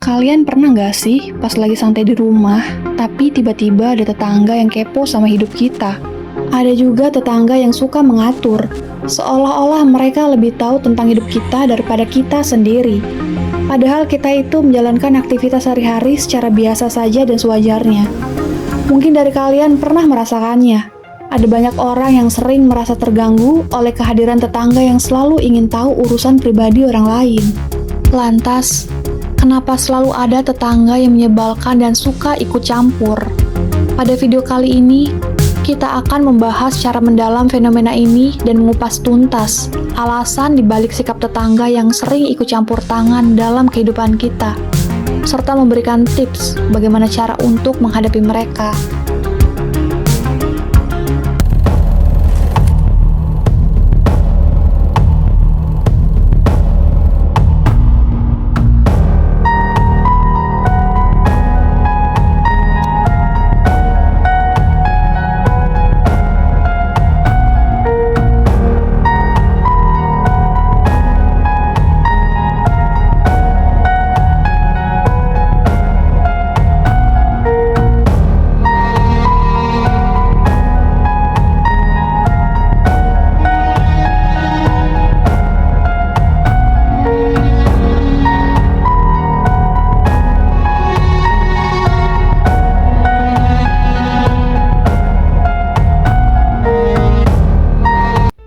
Kalian pernah nggak sih pas lagi santai di rumah, tapi tiba-tiba ada tetangga yang kepo sama hidup kita? Ada juga tetangga yang suka mengatur, seolah-olah mereka lebih tahu tentang hidup kita daripada kita sendiri. Padahal kita itu menjalankan aktivitas sehari-hari secara biasa saja dan sewajarnya. Mungkin dari kalian pernah merasakannya. Ada banyak orang yang sering merasa terganggu oleh kehadiran tetangga yang selalu ingin tahu urusan pribadi orang lain. Lantas, kenapa selalu ada tetangga yang menyebalkan dan suka ikut campur? Pada video kali ini, kita akan membahas secara mendalam fenomena ini dan mengupas tuntas alasan dibalik sikap tetangga yang sering ikut campur tangan dalam kehidupan kita, serta memberikan tips bagaimana cara untuk menghadapi mereka.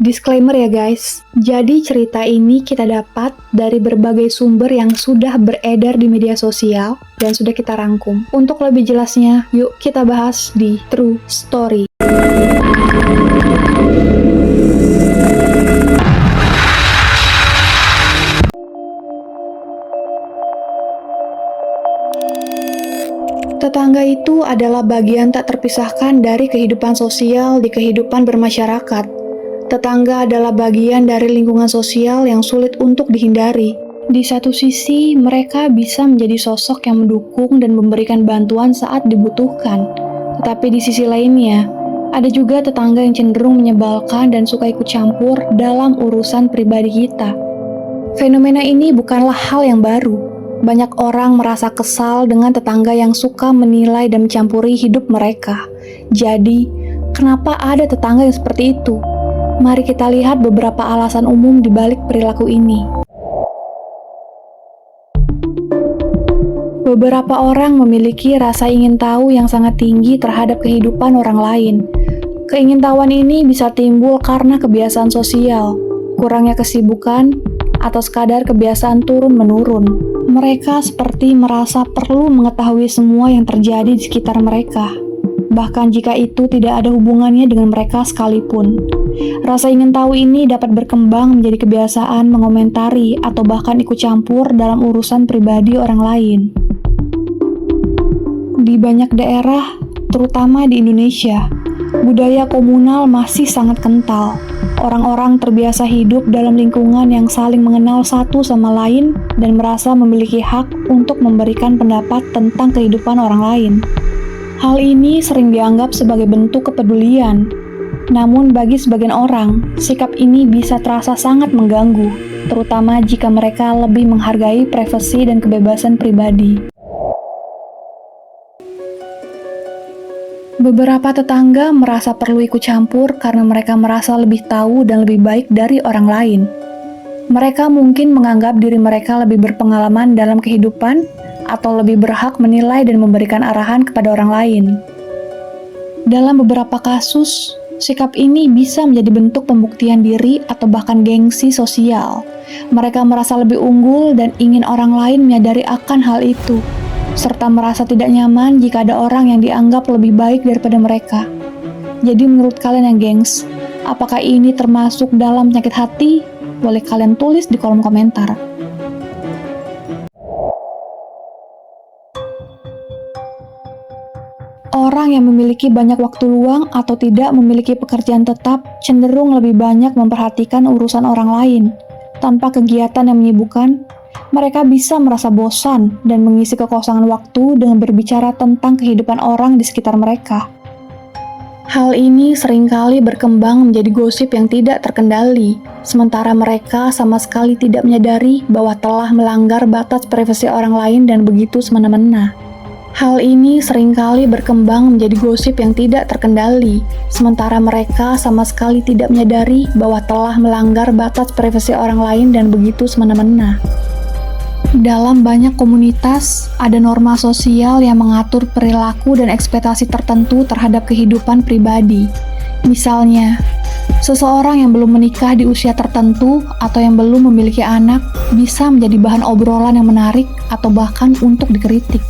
Disclaimer ya guys, jadi cerita ini kita dapat dari berbagai sumber yang sudah beredar di media sosial dan sudah kita rangkum. Untuk lebih jelasnya, yuk kita bahas di True Story. Tetangga itu adalah bagian tak terpisahkan dari kehidupan sosial di kehidupan bermasyarakat. Tetangga adalah bagian dari lingkungan sosial yang sulit untuk dihindari. Di satu sisi, mereka bisa menjadi sosok yang mendukung dan memberikan bantuan saat dibutuhkan. Tetapi di sisi lainnya, ada juga tetangga yang cenderung menyebalkan dan suka ikut campur dalam urusan pribadi kita. Fenomena ini bukanlah hal yang baru. Banyak orang merasa kesal dengan tetangga yang suka menilai dan mencampuri hidup mereka. Jadi, kenapa ada tetangga yang seperti itu? Mari kita lihat beberapa alasan umum di balik perilaku ini. Beberapa orang memiliki rasa ingin tahu yang sangat tinggi terhadap kehidupan orang lain. Keingintahuan ini bisa timbul karena kebiasaan sosial, kurangnya kesibukan, atau sekadar kebiasaan turun-menurun. Mereka seperti merasa perlu mengetahui semua yang terjadi di sekitar mereka, bahkan jika itu tidak ada hubungannya dengan mereka sekalipun. Rasa ingin tahu ini dapat berkembang menjadi kebiasaan mengomentari atau bahkan ikut campur dalam urusan pribadi orang lain. Di banyak daerah, terutama di Indonesia, budaya komunal masih sangat kental. Orang-orang terbiasa hidup dalam lingkungan yang saling mengenal satu sama lain dan merasa memiliki hak untuk memberikan pendapat tentang kehidupan orang lain. Hal ini sering dianggap sebagai bentuk kepedulian. Namun bagi sebagian orang, sikap ini bisa terasa sangat mengganggu, terutama jika mereka lebih menghargai privasi dan kebebasan pribadi. Beberapa tetangga merasa perlu ikut campur karena mereka merasa lebih tahu dan lebih baik dari orang lain. Mereka mungkin menganggap diri mereka lebih berpengalaman dalam kehidupan atau lebih berhak menilai dan memberikan arahan kepada orang lain. Dalam beberapa kasus, sikap ini bisa menjadi bentuk pembuktian diri atau bahkan gengsi sosial. Mereka merasa lebih unggul dan ingin orang lain menyadari akan hal itu, serta merasa tidak nyaman jika ada orang yang dianggap lebih baik daripada mereka. Jadi menurut kalian yang gengs, apakah ini termasuk dalam penyakit hati? Boleh kalian tulis di kolom komentar. Orang yang memiliki banyak waktu luang atau tidak memiliki pekerjaan tetap cenderung lebih banyak memperhatikan urusan orang lain. Tanpa kegiatan yang menyibukkan, mereka bisa merasa bosan dan mengisi kekosongan waktu dengan berbicara tentang kehidupan orang di sekitar mereka. Hal ini seringkali berkembang menjadi gosip yang tidak terkendali, sementara mereka sama sekali tidak menyadari bahwa telah melanggar batas privasi orang lain dan begitu semena-mena. Hal ini seringkali berkembang menjadi gosip yang tidak terkendali, sementara mereka sama sekali tidak menyadari bahwa telah melanggar batas privasi orang lain dan begitu semena-mena. Dalam banyak komunitas, ada norma sosial yang mengatur perilaku dan ekspektasi tertentu terhadap kehidupan pribadi. Misalnya, seseorang yang belum menikah di usia tertentu atau yang belum memiliki anak bisa menjadi bahan obrolan yang menarik atau bahkan untuk dikritik.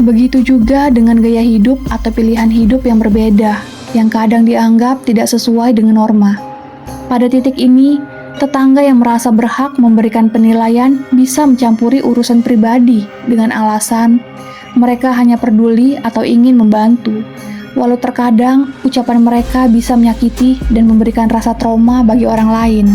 Begitu juga dengan gaya hidup atau pilihan hidup yang berbeda, yang kadang dianggap tidak sesuai dengan norma. Pada titik ini, tetangga yang merasa berhak memberikan penilaian bisa mencampuri urusan pribadi dengan alasan mereka hanya peduli atau ingin membantu, walau terkadang ucapan mereka bisa menyakiti dan memberikan rasa trauma bagi orang lain.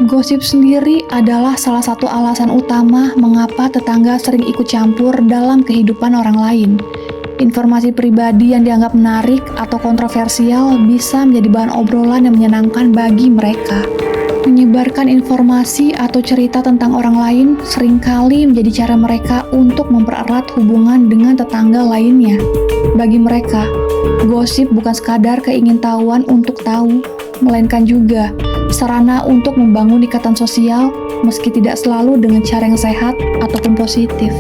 Gosip sendiri adalah salah satu alasan utama mengapa tetangga sering ikut campur dalam kehidupan orang lain. Informasi pribadi yang dianggap menarik atau kontroversial bisa menjadi bahan obrolan yang menyenangkan bagi mereka. Menyebarkan informasi atau cerita tentang orang lain seringkali menjadi cara mereka untuk mempererat hubungan dengan tetangga lainnya. Bagi mereka, gosip bukan sekadar keingintahuan untuk tahu, melainkan juga sarana untuk membangun ikatan sosial meski tidak selalu dengan cara yang sehat ataupun positif.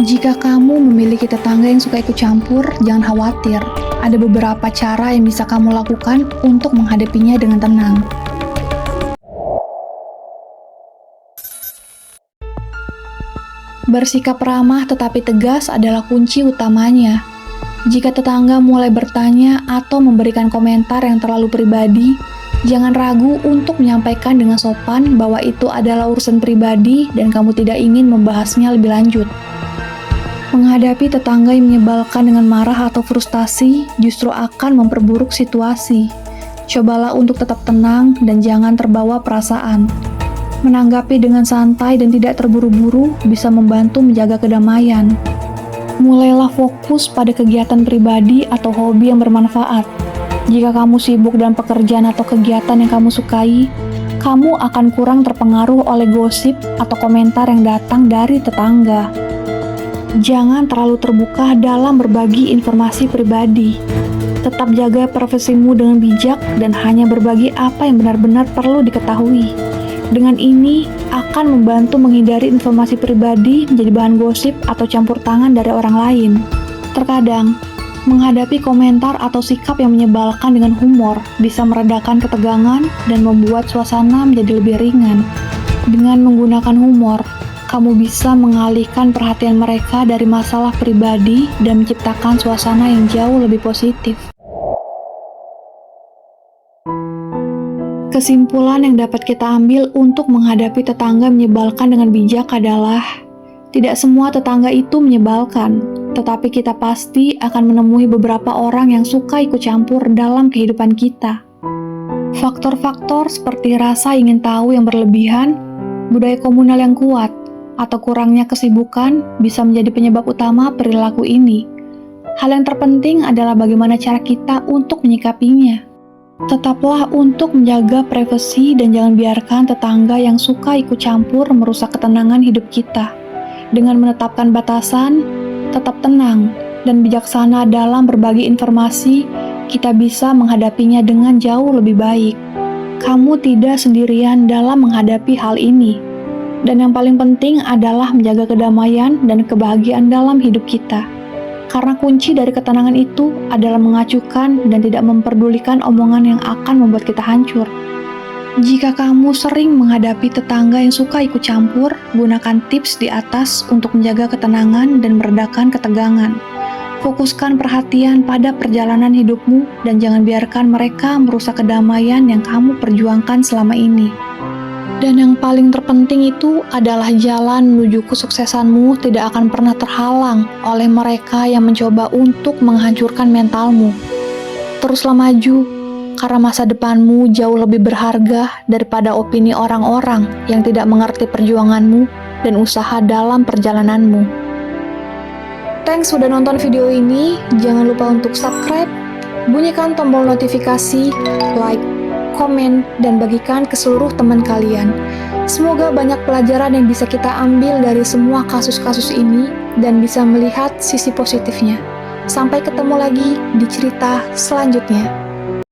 Jika kamu memiliki tetangga yang suka ikut campur, jangan khawatir. Ada beberapa cara yang bisa kamu lakukan untuk menghadapinya dengan tenang. Bersikap ramah tetapi tegas adalah kunci utamanya. Jika tetangga mulai bertanya atau memberikan komentar yang terlalu pribadi, jangan ragu untuk menyampaikan dengan sopan bahwa itu adalah urusan pribadi dan kamu tidak ingin membahasnya lebih lanjut. Menghadapi tetangga yang menyebalkan dengan marah atau frustasi justru akan memperburuk situasi. Cobalah untuk tetap tenang dan jangan terbawa perasaan. Menanggapi dengan santai dan tidak terburu-buru bisa membantu menjaga kedamaian. Mulailah fokus pada kegiatan pribadi atau hobi yang bermanfaat. Jika kamu sibuk dengan pekerjaan atau kegiatan yang kamu sukai, kamu akan kurang terpengaruh oleh gosip atau komentar yang datang dari tetangga. Jangan terlalu terbuka dalam berbagi informasi pribadi. Tetap jaga privasimu dengan bijak dan hanya berbagi apa yang benar-benar perlu diketahui. Dengan ini, akan membantu menghindari informasi pribadi menjadi bahan gosip atau campur tangan dari orang lain. Terkadang, menghadapi komentar atau sikap yang menyebalkan dengan humor bisa meredakan ketegangan dan membuat suasana menjadi lebih ringan. Dengan menggunakan humor, kamu bisa mengalihkan perhatian mereka dari masalah pribadi dan menciptakan suasana yang jauh lebih positif. Kesimpulan yang dapat kita ambil untuk menghadapi tetangga menyebalkan dengan bijak adalah tidak semua tetangga itu menyebalkan, tetapi kita pasti akan menemui beberapa orang yang suka ikut campur dalam kehidupan kita. Faktor-faktor seperti rasa ingin tahu yang berlebihan, budaya komunal yang kuat, atau kurangnya kesibukan bisa menjadi penyebab utama perilaku ini. Hal yang terpenting adalah bagaimana cara kita untuk menyikapinya. Tetaplah untuk menjaga privasi dan jangan biarkan tetangga yang suka ikut campur merusak ketenangan hidup kita. Dengan menetapkan batasan, tetap tenang, dan bijaksana dalam berbagi informasi, kita bisa menghadapinya dengan jauh lebih baik. Kamu tidak sendirian dalam menghadapi hal ini. Dan yang paling penting adalah menjaga kedamaian dan kebahagiaan dalam hidup kita. Karena kunci dari ketenangan itu adalah mengacuhkan dan tidak memperdulikan omongan yang akan membuat kita hancur. Jika kamu sering menghadapi tetangga yang suka ikut campur, gunakan tips di atas untuk menjaga ketenangan dan meredakan ketegangan. Fokuskan perhatian pada perjalanan hidupmu dan jangan biarkan mereka merusak kedamaian yang kamu perjuangkan selama ini. Dan yang paling terpenting itu adalah jalan menuju kesuksesanmu tidak akan pernah terhalang oleh mereka yang mencoba untuk menghancurkan mentalmu. Teruslah maju, karena masa depanmu jauh lebih berharga daripada opini orang-orang yang tidak mengerti perjuanganmu dan usaha dalam perjalananmu. Thanks sudah nonton video ini. Jangan lupa untuk subscribe, bunyikan tombol notifikasi, like, komen, dan bagikan ke seluruh teman kalian. Semoga banyak pelajaran yang bisa kita ambil dari semua kasus-kasus ini dan bisa melihat sisi positifnya. Sampai ketemu lagi di cerita selanjutnya.